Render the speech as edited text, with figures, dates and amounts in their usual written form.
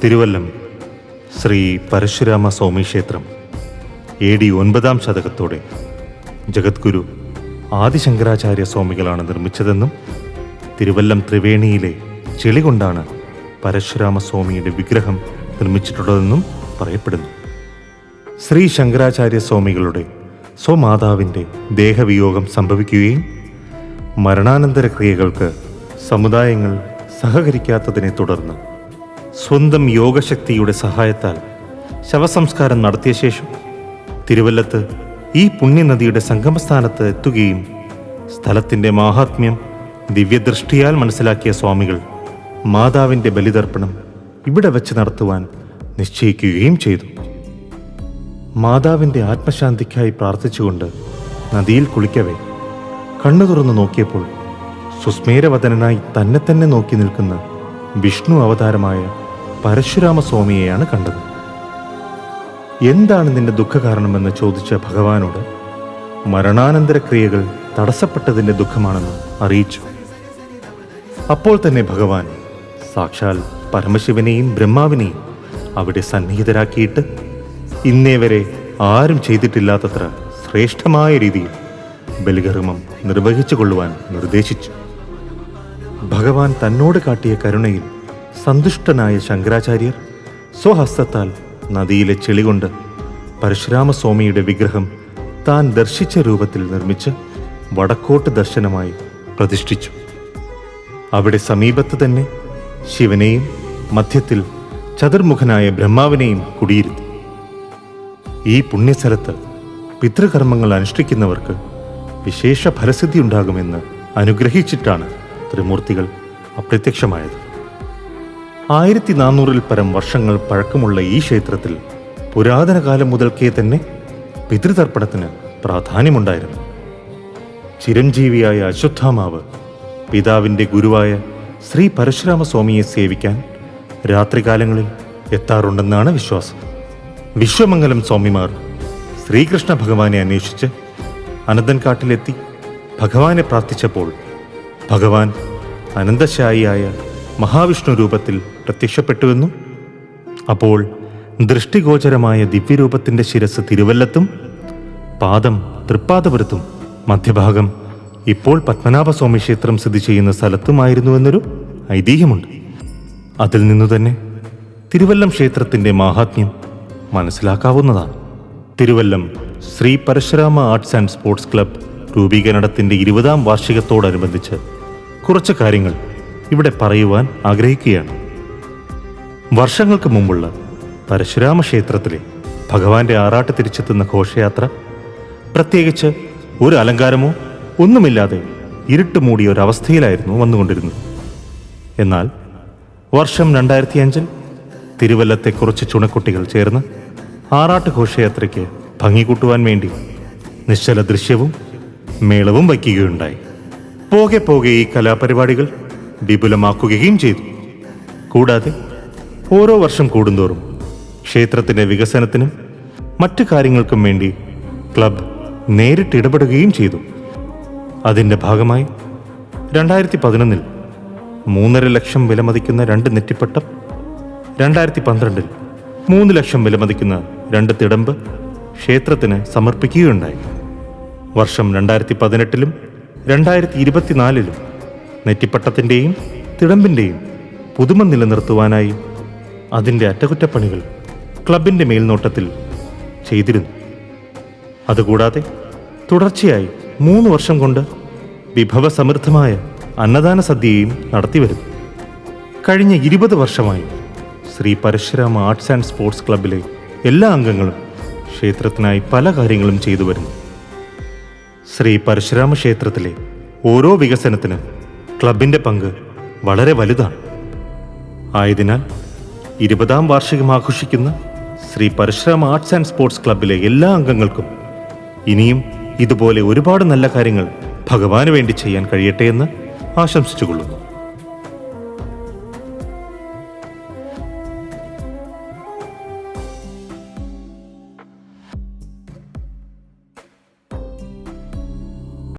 തിരുവല്ലം ശ്രീ പരശുരാമ സ്വാമി ക്ഷേത്രം AD 9-ാം ശതകത്തോടെ ജഗദ്ഗുരു ആദിശങ്കരാചാര്യ സ്വാമികളാണ് നിർമ്മിച്ചതെന്നും തിരുവല്ലം ത്രിവേണിയിലെ ചെളി കൊണ്ടാണ് പരശുരാമസ്വാമിയുടെ വിഗ്രഹം നിർമ്മിച്ചിട്ടുള്ളതെന്നും പറയപ്പെടുന്നു. ശ്രീ ശങ്കരാചാര്യ സ്വാമികളുടെ സ്വമാതാവിൻ്റെ ദേഹവിയോഗം സംഭവിക്കുകയും മരണാനന്തര ക്രിയകൾക്ക് സമുദായങ്ങൾ സഹകരിക്കാത്തതിനെ തുടർന്ന് സ്വന്തം യോഗശക്തിയുടെ സഹായത്താൽ ശവസംസ്കാരം നടത്തിയ ശേഷം തിരുവല്ലത്ത് ഈ പുണ്യനദിയുടെ സംഗമസ്ഥാനത്ത് എത്തുകയും സ്ഥലത്തിൻ്റെ മാഹാത്മ്യം ദിവ്യദൃഷ്ടിയാൽ മനസ്സിലാക്കിയ സ്വാമികൾ മാതാവിൻ്റെ ബലിതർപ്പണം ഇവിടെ വെച്ച് നടത്തുവാൻ നിശ്ചയിക്കുകയും ചെയ്തു. മാതാവിൻ്റെ ആത്മശാന്തിക്കായി പ്രാർത്ഥിച്ചുകൊണ്ട് നദിയിൽ കുളിക്കവേ കണ്ണു തുറന്നു നോക്കിയപ്പോൾ സുസ്മേരവദനായി തന്നെ നോക്കി നിൽക്കുന്ന വിഷ്ണു അവതാരമായ പരശുരാമസ്വാമിയെയാണ് കണ്ടത്. എന്താണ് നിന്റെ ദുഃഖകാരണമെന്ന് ചോദിച്ച ഭഗവാനോട് മരണാനന്തര ക്രിയകൾ തടസ്സപ്പെട്ടതിൻ്റെ ദുഃഖമാണെന്ന് അറിയിച്ചു. അപ്പോൾ തന്നെ ഭഗവാൻ സാക്ഷാൽ പരമശിവനെയും ബ്രഹ്മാവിനെയും അവിടെ സന്നിഹിതരാക്കിയിട്ട് ഇന്നേ വരെ ആരും ചെയ്തിട്ടില്ലാത്തത്ര ശ്രേഷ്ഠമായ രീതിയിൽ ബലികർമ്മം നിർവഹിച്ചു കൊള്ളുവാൻ നിർദ്ദേശിച്ചു. ഭഗവാൻ തന്നോട് കാട്ടിയ കരുണയിൽ സന്തുഷ്ടനായ ശങ്കരാചാര്യർ സ്വഹസ്തത്താൽ നദിയിലെ ചെളി കൊണ്ട് പരശുരാമസ്വാമിയുടെ വിഗ്രഹം താൻ ദർശിച്ച രൂപത്തിൽ നിർമ്മിച്ച് വടക്കോട്ട് ദർശനമായി പ്രതിഷ്ഠിച്ചു. അവിടെ സമീപത്ത് തന്നെ ശിവനെയും മധ്യത്തിൽ ചതുർമുഖനായ ബ്രഹ്മാവിനെയും കുടിയിരുത്തി. ഈ പുണ്യസ്ഥലത്ത് പിതൃകർമ്മങ്ങൾ അനുഷ്ഠിക്കുന്നവർക്ക് വിശേഷ ഫലസിദ്ധി ഉണ്ടാകുമെന്ന് അനുഗ്രഹിച്ചിട്ടാണ് ത്രിമൂർത്തികൾ അപ്രത്യക്ഷമായത്. 1400-ൽ പരം വർഷങ്ങൾ പഴക്കമുള്ള ഈ ക്ഷേത്രത്തിൽ പുരാതന കാലം മുതൽക്കേ തന്നെ പിതൃതർപ്പണത്തിന് പ്രാധാന്യമുണ്ടായിരുന്നു. ചിരഞ്ജീവിയായ അശ്വത്ഥാമാവ് പിതാവിൻ്റെ ഗുരുവായ ശ്രീ പരശുരാമസ്വാമിയെ സേവിക്കാൻ രാത്രികാലങ്ങളിൽ എത്താറുണ്ടെന്നാണ് വിശ്വാസം. വിശ്വമംഗലം സ്വാമിമാർ ശ്രീകൃഷ്ണ ഭഗവാനെ അന്വേഷിച്ച് അനന്തൻകാട്ടിലെത്തി ഭഗവാനെ പ്രാർത്ഥിച്ചപ്പോൾ ഭഗവാൻ അനന്തശായിയായ മഹാവിഷ്ണു രൂപത്തിൽ പ്രത്യക്ഷപ്പെട്ടുവെന്നും അപ്പോൾ ദൃഷ്ടിഗോചരമായ ദിവ്യരൂപത്തിൻ്റെ ശിരസ് തിരുവല്ലത്തും പാദം തൃപ്പാദപുരത്തും മധ്യഭാഗം ഇപ്പോൾ പത്മനാഭസ്വാമി ക്ഷേത്രം സ്ഥിതി ചെയ്യുന്ന സ്ഥലത്തുമായിരുന്നുവെന്നൊരു ഐതിഹ്യമുണ്ട്. അതിൽ നിന്നു തന്നെ തിരുവല്ലം ക്ഷേത്രത്തിൻ്റെ മാഹാത്മ്യം മനസ്സിലാക്കാവുന്നതാണ്. Thiruvallam Sree Parasurama arts and sports club രൂപീകരണത്തിൻ്റെ 20-ാം വാർഷികത്തോടനുബന്ധിച്ച് കുറച്ച് കാര്യങ്ങൾ ഇവിടെ പറയുവാൻ ആഗ്രഹിക്കുകയാണ്. വർഷങ്ങൾക്ക് മുമ്പുള്ള പരശുരാമ ക്ഷേത്രത്തിലെ ഭഗവാന്റെ ആറാട്ട് തിരിച്ചെത്തുന്ന ഘോഷയാത്ര പ്രത്യേകിച്ച് ഒരു അലങ്കാരമോ ഒന്നുമില്ലാതെ ഇരുട്ട് മൂടിയ ഒരവസ്ഥയിലായിരുന്നു വന്നുകൊണ്ടിരുന്നത്. എന്നാൽ വർഷം 2005-ൽ തിരുവല്ലത്തെ കുറച്ച് ചുണക്കുട്ടികൾ ചേർന്ന് ആറാട്ട് ഘോഷയാത്രയ്ക്ക് ഭംഗി കൂട്ടുവാൻ വേണ്ടി നിശ്ചല ദൃശ്യവും മേളവും വയ്ക്കുകയുണ്ടായി. പോകെ പോകെ ഈ കലാപരിപാടികൾ വിപുലമാക്കുകയും ചെയ്തു. കൂടാതെ ഓരോ വർഷം കൂടുന്തോറും ക്ഷേത്രത്തിൻ്റെ വികസനത്തിനും മറ്റു കാര്യങ്ങൾക്കും വേണ്ടി ക്ലബ് നേരിട്ട് ഇടപെടുകയും ചെയ്തു. അതിൻ്റെ ഭാഗമായി 2011-ൽ 3.5 ലക്ഷം വിലമതിക്കുന്ന 2 നെറ്റിപ്പട്ടം, 2012-ൽ 3 ലക്ഷം വിലമതിക്കുന്ന 2 തിടമ്പ് ക്ഷേത്രത്തിന് സമർപ്പിക്കുകയുണ്ടായി. വർഷം 2018-ലും 2024-ലും നെറ്റിപ്പട്ടത്തിൻ്റെയും തിടമ്പിൻ്റെയും പുതുമ നിലനിർത്തുവാനായി അതിൻ്റെ അറ്റകുറ്റപ്പണികൾ ക്ലബിൻ്റെ മേൽനോട്ടത്തിൽ ചെയ്തിരുന്നു. അതുകൂടാതെ തുടർച്ചയായി 3 വർഷം കൊണ്ട് വിഭവസമൃദ്ധമായ അന്നദാന സദ്യയും നടത്തിവരുന്നു. കഴിഞ്ഞ 20 വർഷമായി Sree Parasurama arts and sports ക്ലബിലെ എല്ലാ അംഗങ്ങളും ക്ഷേത്രത്തിനായി പല കാര്യങ്ങളും ചെയ്തു വരുന്നു. ശ്രീ പരശുരാമ ക്ഷേത്രത്തിലെ ഓരോ വികസനത്തിനും ക്ലബിൻ്റെ പങ്ക് വളരെ വലുതാണ്. ആയതിനാൽ 20-ാം വാർഷികം ആഘോഷിക്കുന്ന Sree Parasurama arts and sports ക്ലബിലെ എല്ലാ അംഗങ്ങൾക്കും ഇനിയും ഇതുപോലെ ഒരുപാട് നല്ല കാര്യങ്ങൾ ഭഗവാന് വേണ്ടി ചെയ്യാൻ കഴിയട്ടെ എന്ന് ആശംസിച്ചുകൊള്ളുന്നു.